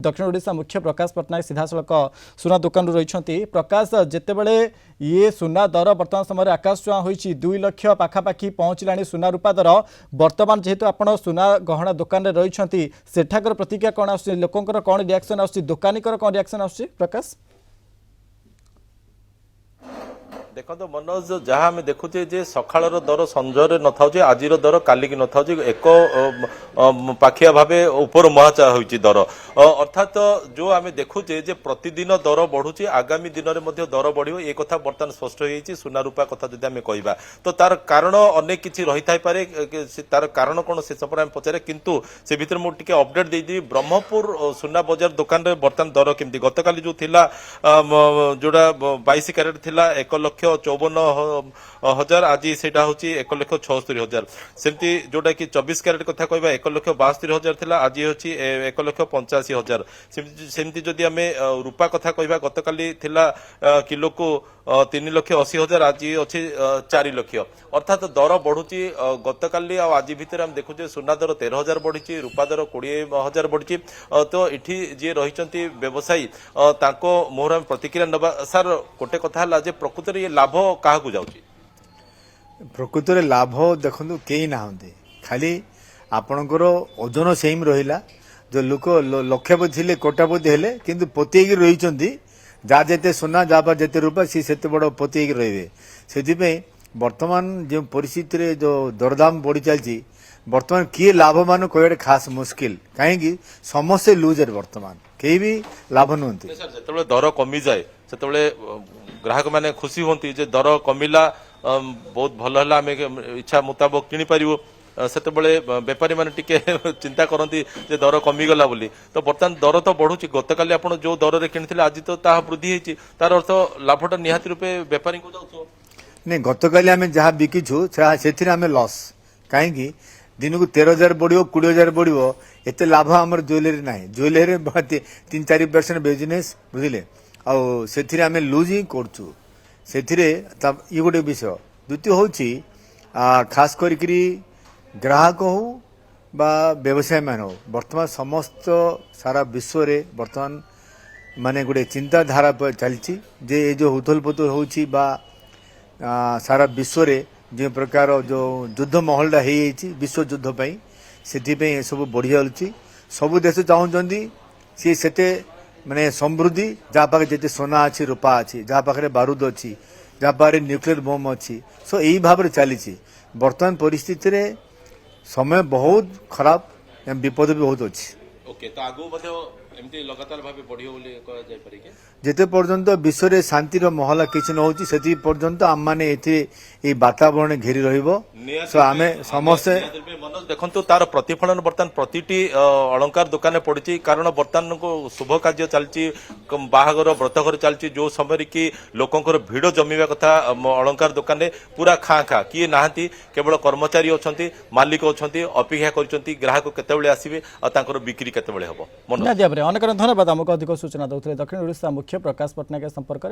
दक्षिण ओडिशा मुख्य प्रकाश पट्टनायक सीधासख सुना दुकान रही प्रकाश जितेबले ये सुना दर बर्तमान समय आकाश छुआ हो 2 लाख पाखापाखि पहुँचला सुना रूपा दर बर्तमान जेहेतु आप सुना गहना दुकान में रही सेठाकर प्रतिक्रिया कौन आस लोकंर कौन रिएक्शन आस दुकानी कौन रिएक्शन आस प्रकाश देखो मनोज जहाँ आम देखुचे जे सकाळर दर संजय न था आज दर काली की न था एक पाखिया भाव ऊपर महाचा हो दर अर्थात जो आम देखुचे जे प्रतिदिन दर बढ़ुची आगामी दिन में दर बढ़ ये कथा बर्तमान स्पष्ट हो सुना रूपा कथा जब आम कह तो तार कारण अनेक किसी रही थाईपे तार कारण कौन से सब आम पचारे किंतु से भीतर मुझे अपडेट देदी ब्रह्मपुर सुना बजार दुकान में बर्तमान दर केमती गतकाली जो थिला जोड़ा 22 कैरेट थिला 1,54,000 आज से 1,76,000 सेमती जोटा कि 24 कैरेट कथा कहबा 1,72,000 थिला आज होची 1,85,000 सेमती जदि आम रूपा कथा कहबा गतकाली थिला किलो को 3,80,000 आज अच्छे 4 लाख अर्थात दर बढ़ुची गतकाली आज भितर आम देखुचे सुना दर 13,000 बढ़ी रूपा दर 20,000 बढ़ी तो ये जी रही व्यवसायी मुहर आम प्रतिक्रिया नवा सार गोटे कथा है जे प्रकृत ये लाभ क्या जाऊँगी प्रकृत लाभ देखु कई ना खाली आपणकर ओजन सेम रहा जो लोक लक्षपति थे कोटापति हेले किंतु पोतेक रही जहाँ जिते सुना जहाँ जिते रूपा सी से बड़ पोतेक रे से बर्तमान जो परिस्थिति जो दरदाम बढ़ी चलती बर्तमान किए लाभवान कहते खास मुस्किल कहीं समस्ते लुजर बर्तमान कहीं भी लाभ नुहति जो दर कमी जाए से ग्राहक मैंने खुशी होती जे दर कमिला बहुत भल है आम इच्छा मुताबक किनी पारिबो सेतबले बेपारी माने टिके चिंता करती जे दर कमिगला बोली तो बर्तमान दर तो बढ़ुची गतकाली आपण जो दर रे किनिथिले आज तो ता वृद्धि होती तार अर्थ लाभटा निहाती रूपे बेपारी को जाउथो नहीं गतकाली आम जहाँ बिकिछु से आम लॉस कहीं दिन को 13,000 बढ़ो 20,000 बढ़ो एत लाभ आम ज्वेलरी ना ज्वेलरी 3-4% बिजनेस बुझे आम लुज ही करूँ से ये गोटे विषय द्वितीय हूँ खास करी ग्राहक हो बा व्यवसाय मान हो बर्तमान समस्त सारा विश्व रे बर्तमान माने गोटे चिंताधारा चलती जे ये जो उथल पुथल हो सारा विश्व रे जो प्रकार जो युद्ध महलटा हो विश्व युद्ध पाई से सब बढ़ी चलुची सबू देश चाहते सी से माने समृद्धि जहाँ पाखे जिते सोना अच्छी रूपा अच्छी जहाँ पाखे बारूद अच्छी जहाँ पाखे न्यूक्लियर बम अच्छी सो यही भाव में चली बर्तमान परिस्थिति रे समय बहुत खराब विपद भी बहुत अच्छी ओके तो आगो एमती लगातार भाव बढ़ियो बोली कह जाय पारे के जेते पर्यंत विश्व रे शांतिर महला किछि न होची सेति पर्यंत आम माने एथि वातावरण घेरी रहिबो सो आमे समस्त मनोज देखंतु तार प्रतिफलन बर्तमान प्रतिटी अलंकार दुकान में पड़ी कारण बर्तमान को शुभ कार्य चलची बाहागर व्रतघर चलची जो समय कि लोकंकर भिड़ जमीवा कथा अलंकार दुकान में पूरा खाँ खाँ किए नहांती केवल कर्मचारी अच्छा मालिक अच्छा अपेक्षा कर ग्राहक केतबेले आसीबे आ तांकर बिक्री केतबेले हबो अनेक धन्यवाद आमको अधिक सूचना दौते दक्षिण ओडिशा मुख्य प्रकाश पट्टनायक संपर्क